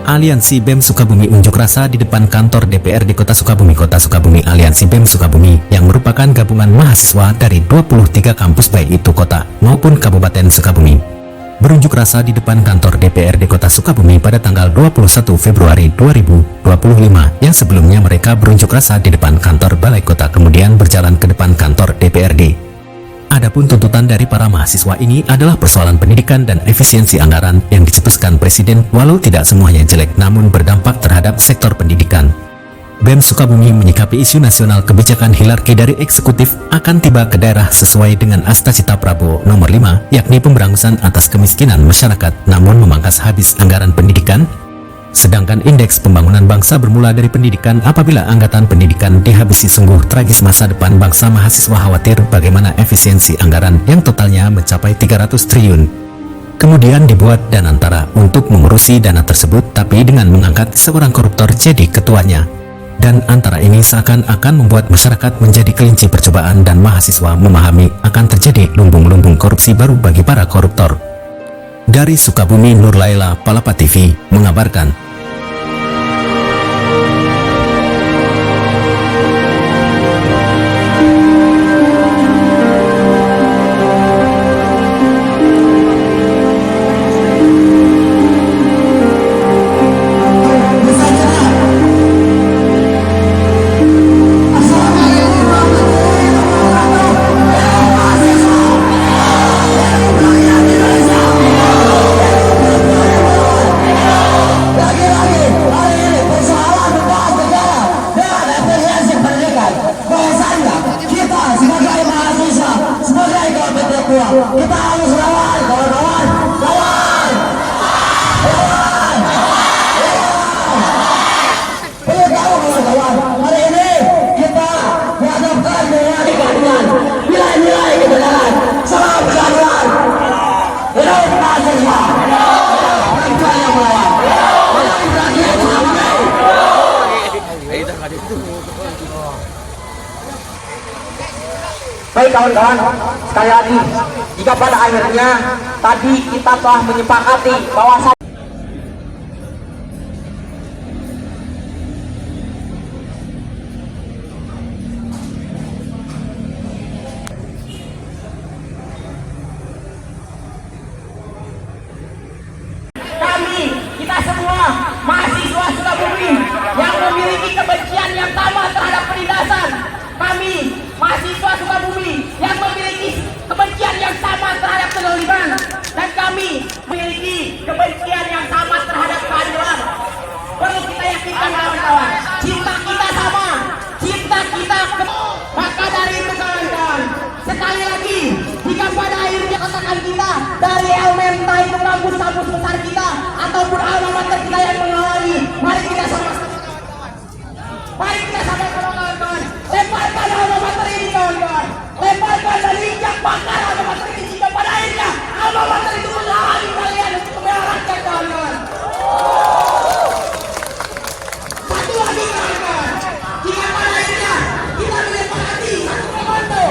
Aliansi BEM Sukabumi unjuk rasa di depan kantor DPRD Kota Sukabumi. Kota Sukabumi, Aliansi BEM Sukabumi yang merupakan gabungan mahasiswa dari 23 kampus baik itu kota maupun Kabupaten Sukabumi berunjuk rasa di depan kantor DPRD Kota Sukabumi pada tanggal 21 Februari 2025 yang sebelumnya mereka berunjuk rasa di depan kantor Balai Kota kemudian berjalan ke depan kantor DPRD. Adapun tuntutan dari para mahasiswa ini adalah persoalan pendidikan dan efisiensi anggaran yang dicetuskan Presiden walau tidak semuanya jelek namun berdampak terhadap sektor pendidikan. BEM Sukabumi menyikapi isu nasional kebijakan hierarki dari eksekutif akan tiba ke daerah sesuai dengan Astacita Prabowo nomor 5 yakni pemberangusan atas kemiskinan masyarakat namun memangkas habis anggaran pendidikan. Sedangkan indeks pembangunan bangsa bermula dari pendidikan apabila anggaran pendidikan dihabisi sungguh tragis masa depan bangsa mahasiswa khawatir bagaimana efisiensi anggaran yang totalnya mencapai 300 triliun. Kemudian dibuat Danantara untuk mengurusi dana tersebut tapi dengan mengangkat seorang koruptor jadi ketuanya. Dan antara ini seakan akan membuat masyarakat menjadi kelinci percobaan dan mahasiswa memahami akan terjadi lumbung-lumbung korupsi baru bagi para koruptor. Dari Sukabumi, Nur Laila, Palapa TV, mengabarkan. Kita harus lawan, kawan-kawan, lawan. Kawan-kawan, hari ini kita dihadapkan dengan nilai-nilai kebenaran, salam persatuan, hidup mahasiswa, bangsa yang melawan, hidup rakyat Sukabumi. Baik kawan-kawan, sekali lagi, jika pada akhirnya tadi kita telah menyepakati bahwa kita semua mahasiswa Sukabumi yang memiliki kebencian yang sama terhadap penindasan, kami mahasiswa Sukabumi yang memiliki kebencian yang sama terhadap kezaliman, dan kami memiliki kebencian yang sama terhadap keadilan. Perlu kita yakinkan kawan-kawan, cinta kita sama, cinta kita maka dari itu kawan-kawan, sekali lagi jika pada akhirnya katakan kita dari elemen entah itu kampus-kampus besar kita ataupun alma mater kita yang menghalangi, mari kita sama kawan-kawan, lemparkan alma mater ini kawan-kawan, lemparkan dan injak bakar alma mater ini jika pada akhirnya alma mater itu menghalangi kalian untuk membela rakyat kawan-kawan. Satu lagi kawan-kawan, jika pada akhirnya kita menyepakati satu komando.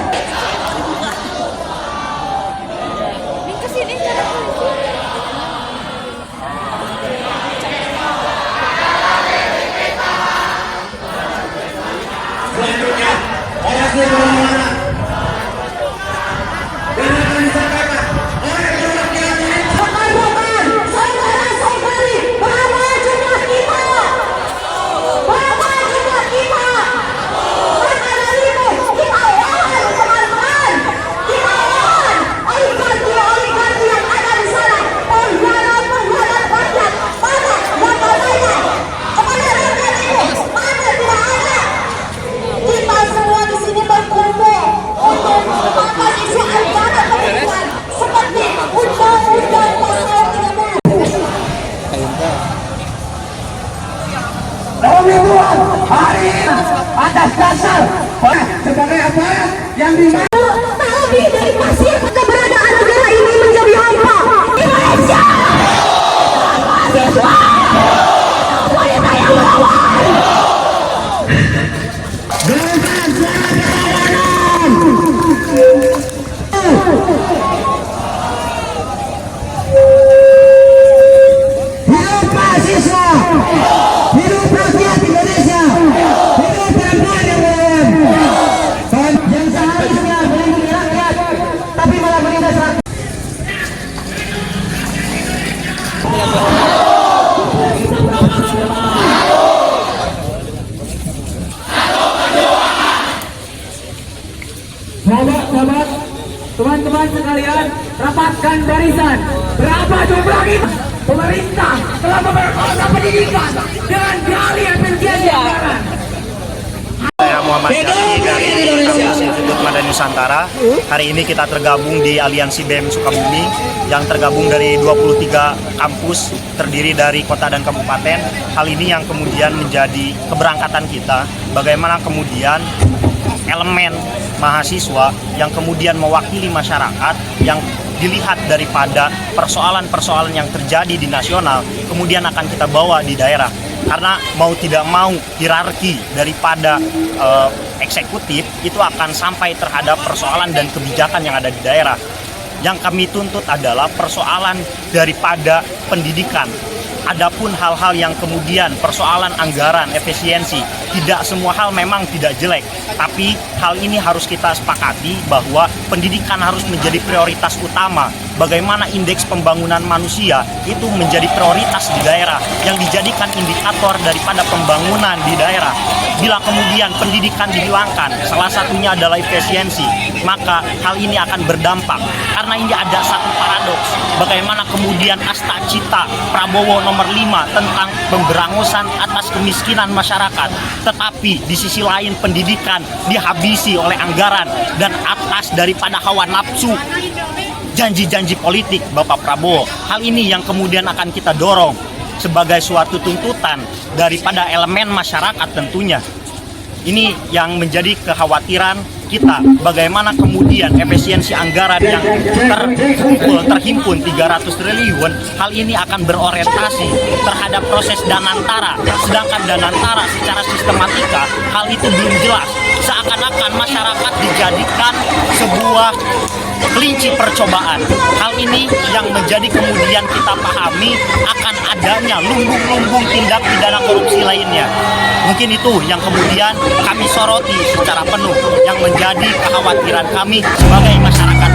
Selanjutnya, orasi kemana-mana. Dan akan disampaikan oleh perwakilan ini. Bukan, saudara-saudari, berapa jumlah kita? Berapa jumlah kita? Maka dari itu, kita lawan teman-teman. Kita lawan oligarki yang ada di sana. Pengkhianat rakyat. Mana yang katanya? Kepada rakyat ini, mana tidak ada. Kita semua di sini berkumpul untuk mengembangkan isu anggaran pendidikan seperti undang-undang pasal 30. Pemilihan hari ini atas dasar sebagai aparat yang dimana Tapi dari pasir keberadaan negara ini menjadi hampa. Indonesia, mahasiswa, wanita yang melawan. dengan suara perlawanan. Hidup mahasiswa. sekalian, rapatkan barisan. Berapa jumlah kita? Pemerintah telah memperkosa pendidikan dengan dalih efisiensi anggaran. Saya Muhammad Syafii dari Kampus Institut Madani Nusantara. Hari ini kita tergabung di Aliansi BEM Sukabumi yang tergabung dari 23 kampus terdiri dari kota dan kabupaten. Hal ini yang kemudian menjadi keberangkatan kita, bagaimana kemudian elemen mahasiswa yang kemudian mewakili masyarakat yang dilihat daripada persoalan-persoalan yang terjadi di nasional kemudian akan kita bawa di daerah. Karena mau tidak mau hierarki daripada eksekutif itu akan sampai terhadap persoalan dan kebijakan yang ada di daerah. Yang kami tuntut adalah persoalan daripada pendidikan. Adapun hal-hal yang kemudian persoalan anggaran, efisiensi, tidak semua hal memang tidak jelek. Tapi hal ini harus kita sepakati bahwa pendidikan harus menjadi prioritas utama. Bagaimana indeks pembangunan manusia itu menjadi prioritas di daerah yang dijadikan indikator daripada pembangunan di daerah. Bila kemudian pendidikan dihilangkan, salah satunya adalah efisiensi, maka hal ini akan berdampak. Karena ini ada satu paradoks, bagaimana kemudian asta cita Prabowo nomor 5 tentang pemberangusan atas kemiskinan masyarakat, tetapi di sisi lain pendidikan dihabisi oleh anggaran dan atas daripada hawa nafsu, janji-janji politik Bapak Prabowo. Hal ini yang kemudian akan kita dorong sebagai suatu tuntutan daripada elemen masyarakat tentunya. Ini yang menjadi kekhawatiran kita, bagaimana kemudian efisiensi anggaran yang terhimpun 300 triliun, hal ini akan berorientasi terhadap proses danantara, sedangkan danantara secara sistematika hal itu belum jelas. Seakan-akan masyarakat dijadikan sebuah kelinci percobaan. Hal ini yang menjadi kemudian kita pahami akan adanya lumbung-lumbung tindak pidana korupsi lainnya. Mungkin itu yang kemudian kami soroti secara penuh, yang menjadi kekhawatiran kami sebagai masyarakat